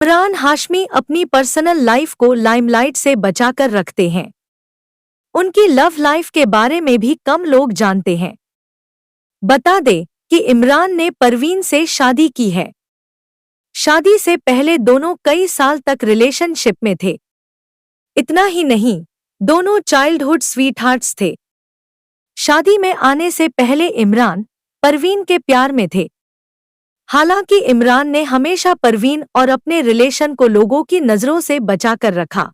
इमरान हाशमी अपनी personal life को limelight से बचाकर रखते हैं। उनकी लव लाइफ के बारे में भी कम लोग जानते हैं। बता दें कि इमरान ने परवीन से शादी की है। शादी से पहले दोनों कई साल तक रिलेशनशिप में थे। इतना ही नहीं, दोनों चाइल्डहुड स्वीटहार्ट्स थे। शादी में आने से पहले इमरान परवीन के प्यार में थे। हालांकि इमरान ने हमेशा परवीन और अपने रिलेशन को लोगों की नजरों से बचाकर रखा।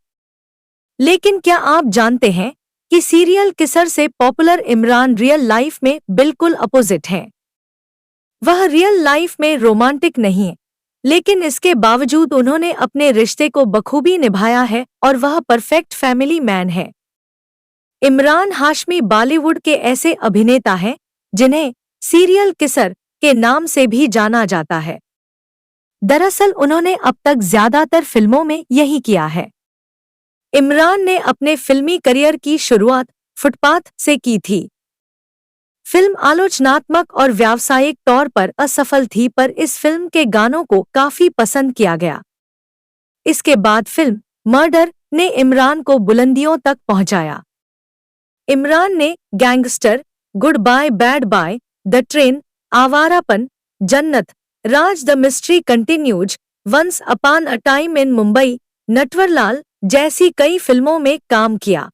लेकिन क्या आप जानते हैं कि सीरियल किसर से पॉपुलर इमरान रियल लाइफ में बिल्कुल अपोजिट हैं। वह रियल लाइफ में रोमांटिक नहीं है, लेकिन इसके बावजूद उन्होंने अपने रिश्ते को बखूबी निभाया है और वह परफेक्ट फैमिली मैन है। इमरान हाशमी बॉलीवुड के ऐसे अभिनेता हैं जिन्हें सीरियल किसर के नाम से भी जाना जाता है। दरअसल उन्होंने अब तक ज्यादातर फिल्मों में यही किया है। इमरान ने अपने फिल्मी करियर की शुरुआत फुटपाथ से की थी। फिल्म आलोचनात्मक और व्यावसायिक तौर पर असफल थी, पर इस फिल्म के गानों को काफी पसंद किया गया। इसके बाद फिल्म मर्डर ने इमरान को बुलंदियों तक पहुंचाया। इमरान ने gangster, good boy bad boy, the train, Awarapan, Jannat, Raaz, the mystery continues, once upon a time in Mumbai, Natwarlal जैसी कई फिल्मों में काम किया।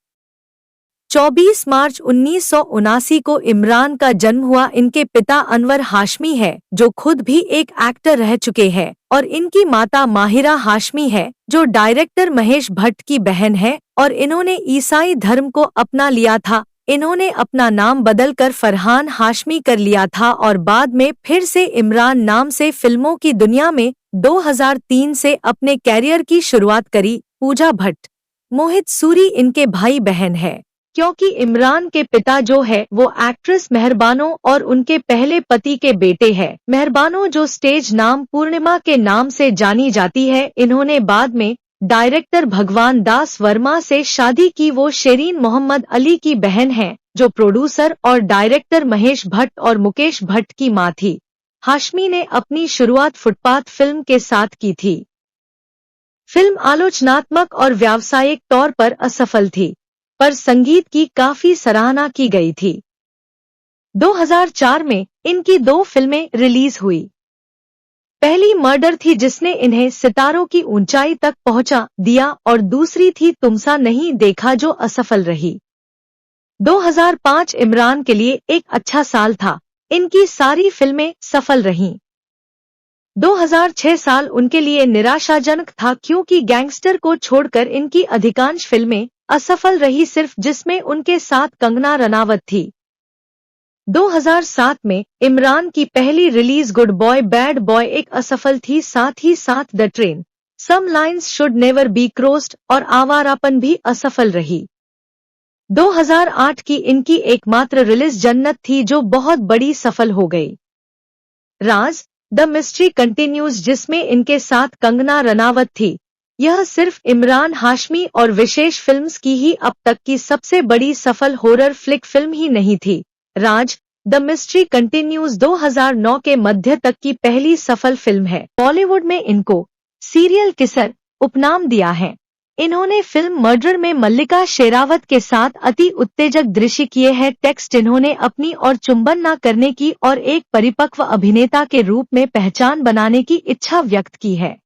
24 मार्च 1979 को इमरान का जन्म हुआ। इनके पिता अनवर हाशमी है, जो खुद भी एक एक्टर रह चुके हैं, और इनकी माता माहिरा हाशमी है, जो डायरेक्टर महेश भट्ट की बहन है और इन्होंने ईसाई धर्म को अपना लिया था। इन्होंने अपना नाम बदलकर फरहान हाशमी कर लिया था और बाद में फिर से इमरान नाम से फिल्मों की दुनिया में 2003 से अपने कैरियर की शुरुआत करी। पूजा भट्ट, मोहित सूरी इनके भाई बहन है, क्योंकि इमरान के पिता जो है वो एक्ट्रेस मेहरबानो और उनके पहले पति के बेटे हैं। मेहरबानो जो स्टेज नाम पूर्णिमा के नाम से जानी जाती है। इन्होंने बाद में डायरेक्टर भगवान दास वर्मा से शादी की। वो शेरीन मोहम्मद अली की बहन है, जो प्रोड्यूसर और डायरेक्टर महेश भट्ट और मुकेश भट्ट की मां थी। हाशमी ने अपनी शुरुआत फुटपाथ फिल्म के साथ की थी। फिल्म आलोचनात्मक और व्यावसायिक तौर पर असफल थी, पर संगीत की काफी सराहना की गई थी। 2004 में इनकी 2 फिल्में रिलीज हुई। पहली मर्डर थी, जिसने इन्हें सितारों की ऊंचाई तक पहुंचा दिया, और दूसरी थी तुमसा नहीं देखा, जो असफल रही। 2005 इमरान के लिए एक अच्छा साल था। इनकी सारी फिल्में सफल रहीं। 2006 साल उनके लिए निराशाजनक था, क्योंकि गैंगस्टर को छोड़कर इनकी अधिकांश फिल्में असफल रही, सिर्फ जिसमें उनके साथ कंगना रनावत थी। 2007 में इमरान की पहली release good boy bad boy एक असफल थी, साथ ही साथ the train, some lines should never be crossed और आवारापन भी असफल रही। 2008 की इनकी एकमात्र रिलीज जन्नत थी, जो बहुत बड़ी सफल हो गई। राज, द मिस्ट्री कंटिन्यूज, जिसमें इनके साथ कंगना रनावत थी, यह सिर्फ इमरान हाशमी और विशेष फिल्म्स की ही अब तक की सबसे बड़ी सफल हॉरर फ्लिक फिल्म ही नहीं थी। राज, द मिस्ट्री कंटिन्यूज 2009 के मध्य तक की पहली सफल फिल्म है। बॉलीवुड में इनको सीरियल किसर उपनाम दिया है। इन्होंने फिल्म मर्डर में मल्लिका शेरावत के साथ अति उत्तेजक दृश्य किए हैं। टेक्स्ट, इन्होंने अपनी और चुंबन न करने की और एक परिपक्व अभिनेता के रूप में पहचान बनाने की इच्छा व्यक्त की है।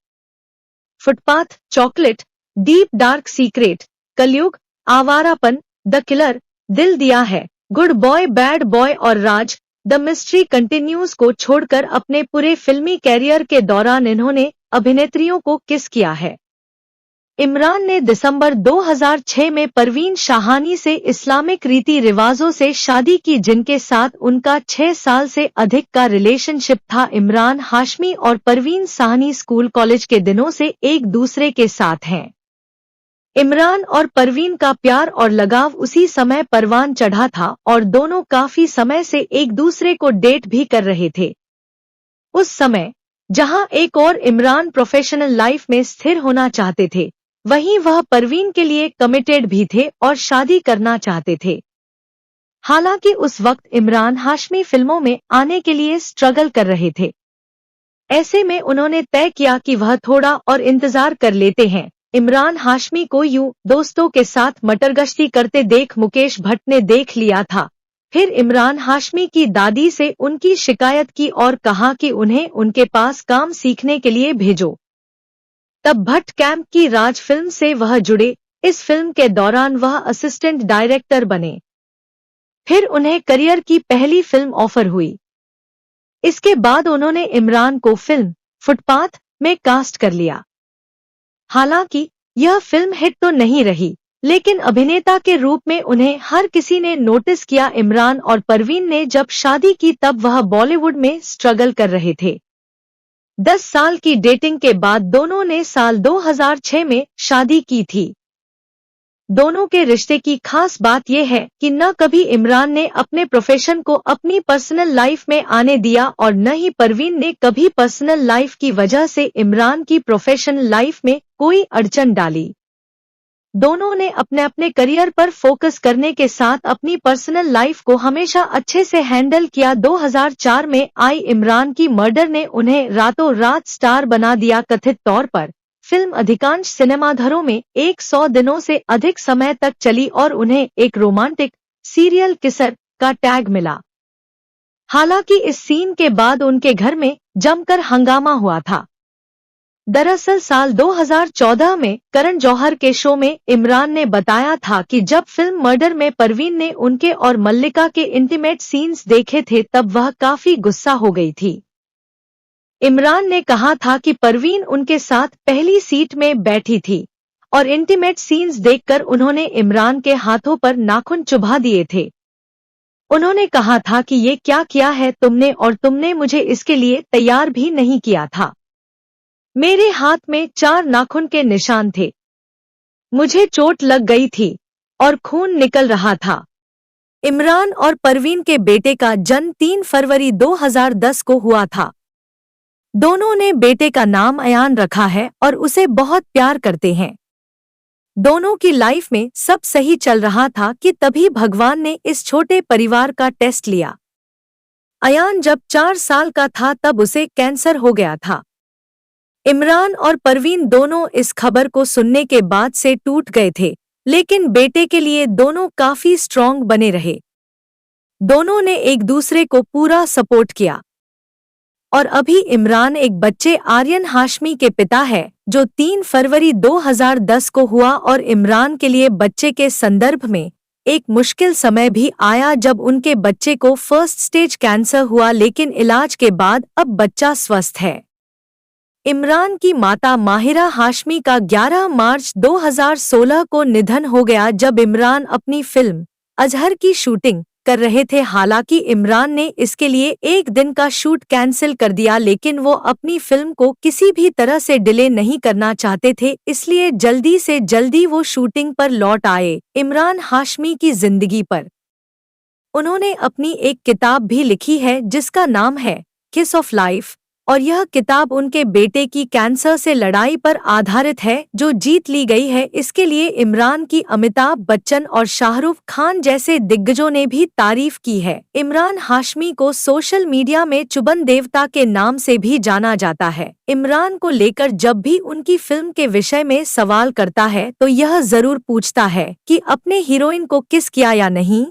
Footpath, chocolate, deep dark secret, कलयुग, आवारापन, द किलर, दिल दिया है, गुड बॉय बैड बॉय और राज, द मिस्ट्री कंटिन्यूज को छोड़कर अपने पूरे फिल्मी कैरियर के दौरान इन्होंने अभिनेत्रियों को किस किया है। इमरान ने दिसंबर 2006 में परवीन शाहानी से इस्लामिक रीति रिवाजों से शादी की, जिनके साथ उनका 6 साल से अधिक का रिलेशनशिप था। इमरान हाशमी और परवीन शाहानी स्कूल कॉलेज के दिनों से एक दूसरे के साथ हैं। इमरान और परवीन का प्यार और लगाव उसी समय परवान चढ़ा था और दोनों काफी समय से एक दूसरे को डेट भी कर रहे थे। उस समय जहां एक और इमरान प्रोफेशनल लाइफ में स्थिर होना चाहते थे, वहीं वह परवीन के लिए कमिटेड भी थे और शादी करना चाहते थे। हालांकि उस वक्त इमरान हाशमी फिल्मों में आने के लिए स्ट्रगल कर रहे थे। ऐसे में उन्होंने तय किया कि वह थोड़ा और इंतजार कर लेते हैं। इमरान हाशमी को यूं दोस्तों के साथ मटरगश्ती करते देख मुकेश भट्ट ने देख लिया था। फिर इमरान हाशमी की दादी से उनकी शिकायत की और कहा कि उन्हें उनके पास काम सीखने के लिए भेजो। तब भट्ट कैंप की राज फिल्म से वह जुड़े। इस फिल्म के दौरान वह असिस्टेंट डायरेक्टर बने। फिर उन्हें करियर की पहली फिल्म ऑफर हुई। इसके बाद उन्होंने इमरान को फिल्म फुटपाथ में कास्ट कर लिया। हालांकि यह फिल्म हिट तो नहीं रही, लेकिन अभिनेता के रूप में उन्हें हर किसी ने नोटिस किया। इमरान और परवीन ने जब शादी की तब वह बॉलीवुड में स्ट्रगल कर रहे थे। 10 साल की डेटिंग के बाद दोनों ने साल 2006 में शादी की थी। दोनों के रिश्ते की खास बात यह है कि न कभी इमरान ने अपने प्रोफेशन को अपनी पर्सनल लाइफ में आने दिया और न ही परवीन ने कभी पर्सनल लाइफ की वजह से इमरान की प्रोफेशनल लाइफ में कोई अड़चन डाली। दोनों ने अपने अपने करियर पर फोकस करने के साथ अपनी पर्सनल लाइफ को हमेशा अच्छे से हैंडल किया। 2004 में आई इमरान की मर्डर ने उन्हें रातों रात स्टार बना दिया। कथित तौर पर फिल्म अधिकांश सिनेमाघरों में 100 दिनों से अधिक समय तक चली और उन्हें एक रोमांटिक सीरियल किसर का टैग मिला। हालांकि इस सीन के बाद उनके घर में जमकर हंगामा हुआ था। दरअसल साल 2014 में करण जौहर के शो में इमरान ने बताया था कि जब फिल्म मर्डर में परवीन ने उनके और मल्लिका के इंटीमेट सीन्स देखे थे तब वह काफी गुस्सा हो गई थी। इमरान ने कहा था कि परवीन उनके साथ पहली सीट में बैठी थी और इंटीमेट सीन्स देखकर उन्होंने इमरान के हाथों पर नाखून चुभा दिए थे। उन्होंने कहा था कि ये क्या किया है तुमने, और तुमने मुझे इसके लिए तैयार भी नहीं किया था। मेरे हाथ में 4 नाखून के निशान थे। मुझे चोट लग गई थी और खून निकल रहा था। इमरान और परवीन के बेटे का जन्म 3 फरवरी 2010 को हुआ था। दोनों ने बेटे का नाम अयान रखा है और उसे बहुत प्यार करते हैं। दोनों की लाइफ में सब सही चल रहा था कि तभी भगवान ने इस छोटे परिवार का टेस्ट लिया। अयान जब 4 साल का था तब उसे कैंसर हो गया था। इमरान और परवीन दोनों इस खबर को सुनने के बाद से टूट गए थे, लेकिन बेटे के लिए दोनों काफी स्ट्रॉन्ग बने रहे। दोनों ने एक दूसरे को पूरा सपोर्ट किया और अभी इमरान एक बच्चे आर्यन हाशमी के पिता है जो 3 फरवरी 2010 को हुआ और इमरान के लिए बच्चे के संदर्भ में एक मुश्किल समय भी आया जब उनके बच्चे को फर्स्ट स्टेज कैंसर हुआ, लेकिन इलाज के बाद अब बच्चा स्वस्थ है। इमरान की माता माहिरा हाशमी का 11 मार्च 2016 को निधन हो गया जब इमरान अपनी फिल्म अजहर की शूटिंग कर रहे थे। हालांकि इमरान ने इसके लिए एक दिन का शूट कैंसिल कर दिया, लेकिन वो अपनी फिल्म को किसी भी तरह से डिले नहीं करना चाहते थे, इसलिए जल्दी से जल्दी वो शूटिंग पर लौट आए। इमरान हाशमी की जिंदगी पर उन्होंने अपनी एक किताब भी लिखी है जिसका नाम है किस ऑफ लाइफ, और यह किताब उनके बेटे की कैंसर से लड़ाई पर आधारित है जो जीत ली गई है। इसके लिए इमरान की अमिताभ बच्चन और शाहरुख खान जैसे दिग्गजों ने भी तारीफ की है। इमरान हाशमी को सोशल मीडिया में चुबन देवता के नाम से भी जाना जाता है। इमरान को लेकर जब भी उनकी फिल्म के विषय में सवाल करता है तो यह जरूर पूछता है कि अपने हीरोइन को किस किया या नहीं।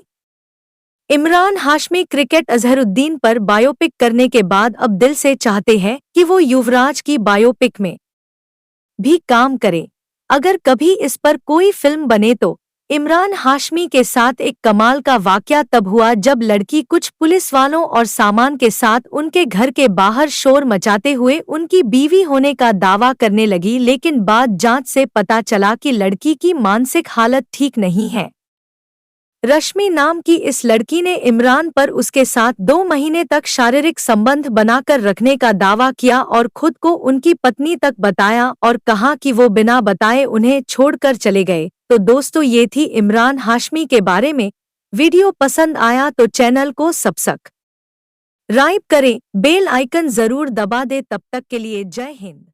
इमरान हाशमी क्रिकेट अजहरुद्दीन पर बायोपिक करने के बाद अब दिल से चाहते हैं कि वो युवराज की बायोपिक में भी काम करें। अगर कभी इस पर कोई फिल्म बने तो इमरान हाशमी के साथ एक कमाल का वाकया तब हुआ जब लड़की कुछ पुलिस वालों और सामान के साथ उनके घर के बाहर शोर मचाते हुए उनकी बीवी होने का दावा करने लगी, लेकिन बाद जांच से पता चला कि लड़की की मानसिक हालत ठीक नहीं है। रश्मि नाम की इस लड़की ने इमरान पर उसके साथ 2 महीने तक शारीरिक संबंध बनाकर रखने का दावा किया और खुद को उनकी पत्नी तक बताया और कहा कि वो बिना बताए उन्हें छोड़कर चले गए। तो दोस्तों, ये थी इमरान हाशमी के बारे में। वीडियो पसंद आया तो चैनल को सब्सक्राइब करें, बेल आइकन जरूर दबा दे। तब तक के लिए जय हिंद।